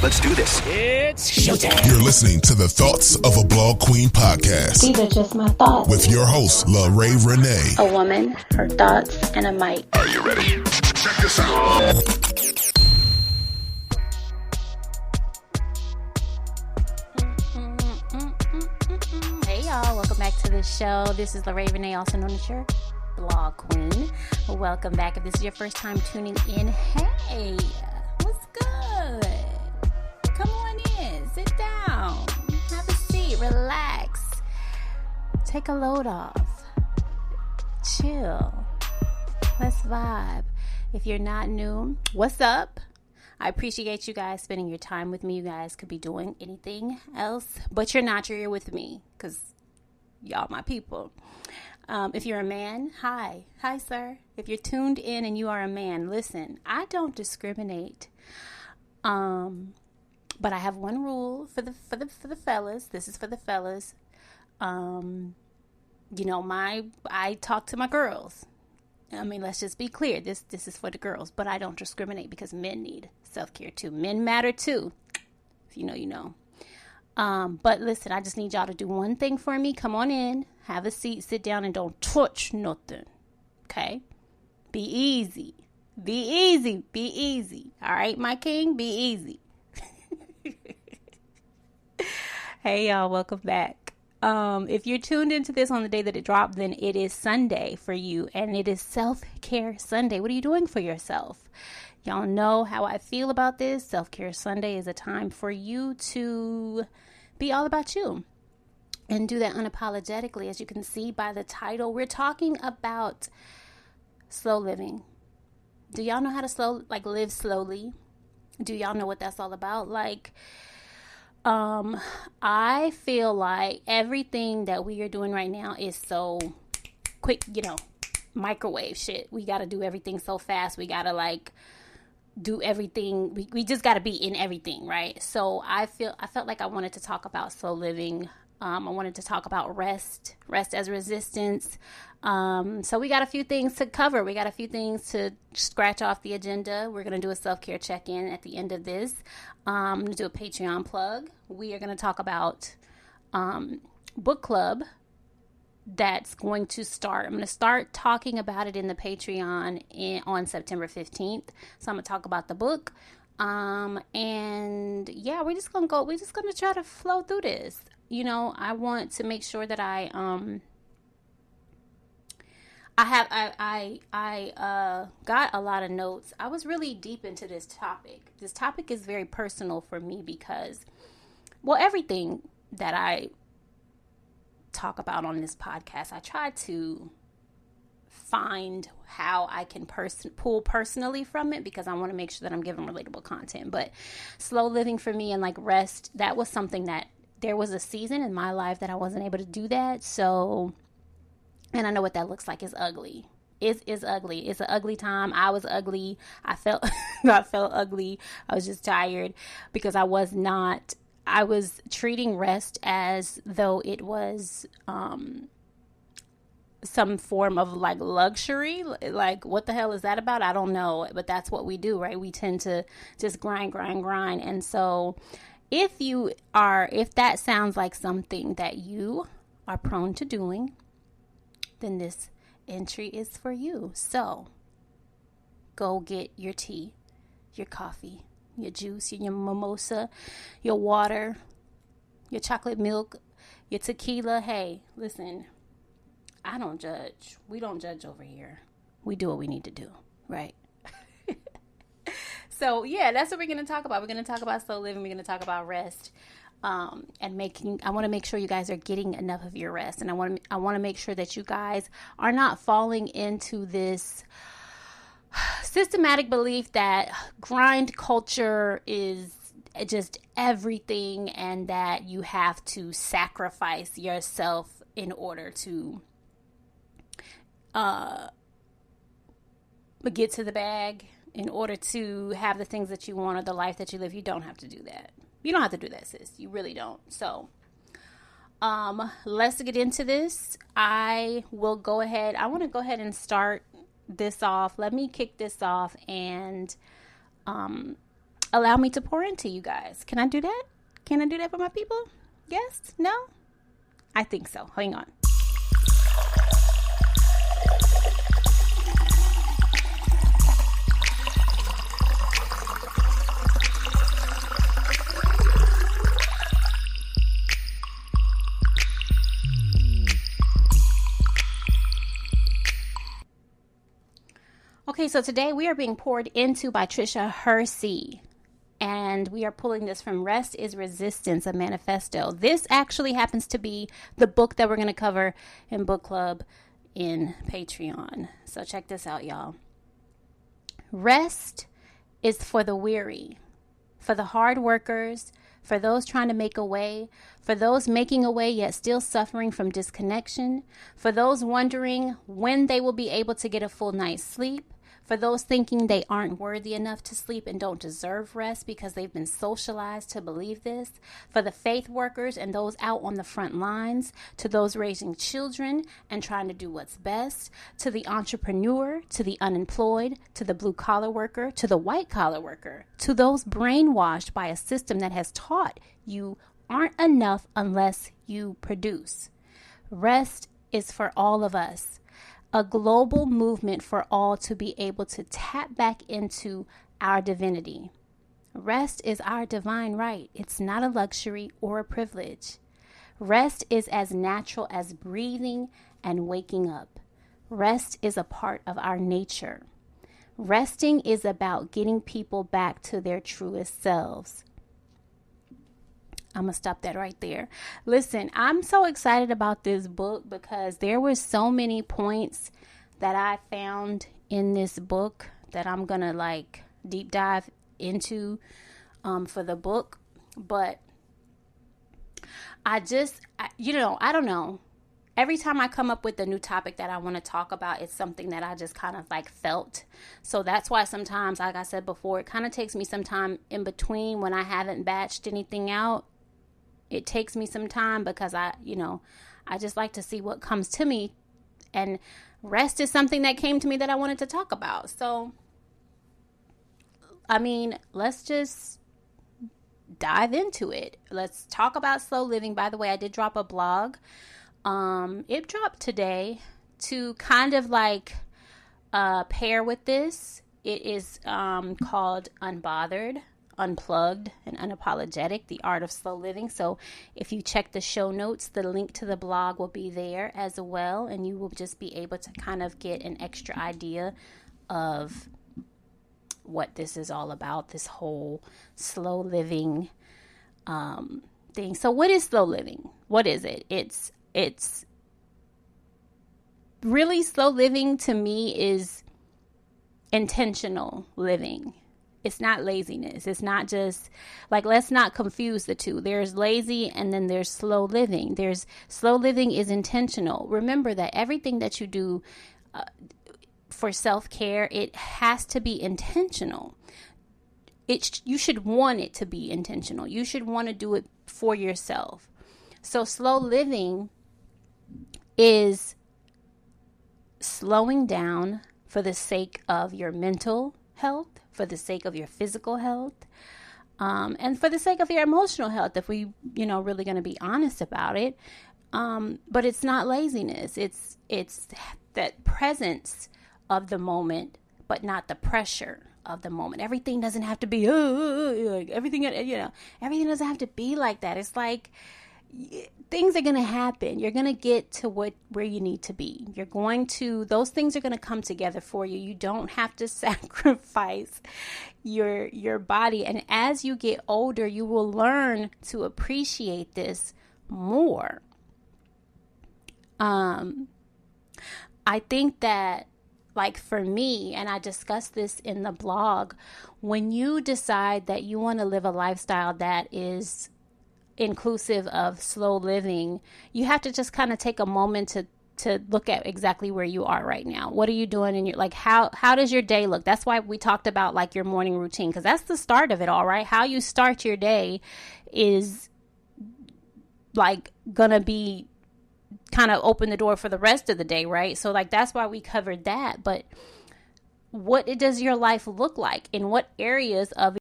Let's do this. It's showtime. You're listening to the Thoughts of a Blog Queen podcast. These are just my thoughts. With your host, LaRae Renee. A woman, her thoughts, and a mic. Are you ready? Check this out. Hey y'all, welcome back to the show. This is LaRae Renee, also known as your blog queen. Welcome back. If this is your first time tuning in, hey, what's good? Come on in, sit down, have a seat, relax, take a load off, chill, let's vibe. If you're not new, what's up? I appreciate you guys spending your time with me. You guys could be doing anything else, but you're not. You're here with me because y'all my people. If you're a man, hi, sir. If you're tuned in and you are a man, listen, I don't discriminate. But I have one rule for the fellas. This is for the fellas. I talk to my girls. I mean, let's just be clear. This is for the girls, but I don't discriminate because men need self-care too. Men matter too. If you know, you know. But listen, I just need y'all to do one thing for me. Come on in, have a seat, sit down, and don't touch nothing. Okay? Be easy. Be easy. Be easy. All right, my king? Be easy. Hey, y'all. Welcome back. If you're tuned into this on the day that it dropped, then it is Sunday for you, and it is Self-Care Sunday. What are you doing for yourself? Y'all know how I feel about this. Self-Care Sunday is a time for you to be all about you and do that unapologetically. As you can see by the title, we're talking about slow living. Do y'all know how to live slowly? Do y'all know what that's all about? I feel like everything that we are doing right now is so quick, microwave shit. We got to do everything so fast. We got to do everything. We just got to be in everything, right? So I felt like I wanted to talk about slow living. I wanted to talk about rest as resistance. So we got a few things to cover. We got a few things to scratch off the agenda. We're going to do a self-care check-in at the end of this. I'm going to do a Patreon plug. We are going to talk about book club that's going to start. I'm going to start talking about it in the Patreon on September 15th. So I'm going to talk about the book. And yeah, we're just going to try to flow through this. I want to make sure that I got a lot of notes. I was really deep into this topic. This topic is very personal for me because, everything that I talk about on this podcast, I try to find how I can pull personally from it because I want to make sure that I'm giving relatable content. But slow living for me and rest, that was something that there was a season in my life that I wasn't able to do that. So, and I know what that looks like is ugly. It is ugly. It's an ugly time. I was ugly. I felt ugly. I was just tired because I was treating rest as though it was some form of luxury. What the hell is that about? I don't know. But that's what we do, right? We tend to just grind. And so if that sounds like something that you are prone to doing, then this entry is for you. So go get your tea, your coffee, your juice, your mimosa, your water, your chocolate milk, your tequila. Hey, listen, I don't judge. We don't judge over here. We do what we need to do, right? So yeah, that's what we're going to talk about. We're going to talk about slow living. We're going to talk about rest. I want to make sure you guys are getting enough of your rest. And I want to make sure that you guys are not falling into this systematic belief that grind culture is just everything and that you have to sacrifice yourself in order to get to the bag, in order to have the things that you want or the life that you live. You don't have to do that. You don't have to do that, sis. You really don't. So, let's get into this. I want to go ahead and start this off. Let me kick this off and allow me to pour into you guys. Can I do that? Can I do that for my people? Yes? No? I think so. Hang on. Okay, so today we are being poured into by Trisha Hersey, and we are pulling this from Rest is Resistance, a manifesto. This actually happens to be the book that we're going to cover in book club in Patreon. So check this out, y'all. Rest is for the weary, for the hard workers, for those trying to make a way, for those making a way yet still suffering from disconnection, for those wondering when they will be able to get a full night's sleep, for those thinking they aren't worthy enough to sleep and don't deserve rest because they've been socialized to believe this, for the faith workers and those out on the front lines, to those raising children and trying to do what's best, to the entrepreneur, to the unemployed, to the blue-collar worker, to the white-collar worker, to those brainwashed by a system that has taught you aren't enough unless you produce. Rest is for all of us. A global movement for all to be able to tap back into our divinity. Rest is our divine right. It's not a luxury or a privilege. Rest is as natural as breathing and waking up. Rest is a part of our nature. Resting is about getting people back to their truest selves. I'm going to stop that right there. Listen, I'm so excited about this book because there were so many points that I found in this book that I'm going to deep dive into for the book. But I don't know. Every time I come up with a new topic that I want to talk about, it's something that I just kind of felt. So that's why sometimes, like I said before, it kind of takes me some time in between when I haven't batched anything out. It takes me some time because I just like to see what comes to me, and rest is something that came to me that I wanted to talk about. So, let's just dive into it. Let's talk about slow living. By the way, I did drop a blog. It dropped today to kind of pair with this. It is called Unbothered, Unplugged, and Unapologetic, The Art of Slow Living. So if you check the show notes, the link to the blog will be there as well, and you will just be able to kind of get an extra idea of what this is all about, this whole slow living thing. So what is slow living? What is it? It's really, slow living to me is intentional living. It's not laziness. It's not just let's not confuse the two. There's lazy and then there's slow living. There's slow living is intentional. Remember that everything that you do for self-care, it has to be intentional. You should want it to be intentional. You should want to do it for yourself. So slow living is slowing down for the sake of your mental health, for the sake of your physical health, and for the sake of your emotional health, if we, really going to be honest about it. But it's not laziness. It's that presence of the moment, but not the pressure of the moment. Everything doesn't have to be, everything doesn't have to be like that. It's things are going to happen. You're going to get to where you need to be. Those things are going to come together for you. You don't have to sacrifice your body. And as you get older, you will learn to appreciate this more. I think that, for me, and I discussed this in the blog, when you decide that you want to live a lifestyle that is inclusive of slow living, you have to just kind of take a moment to look at exactly where you are right now. What are you doing in your, how does your day look? That's why we talked about your morning routine, because that's the start of it all, right? How you start your day is gonna be kind of open the door for the rest of the day, right? So that's why we covered that. But what does your life look like? In what areas of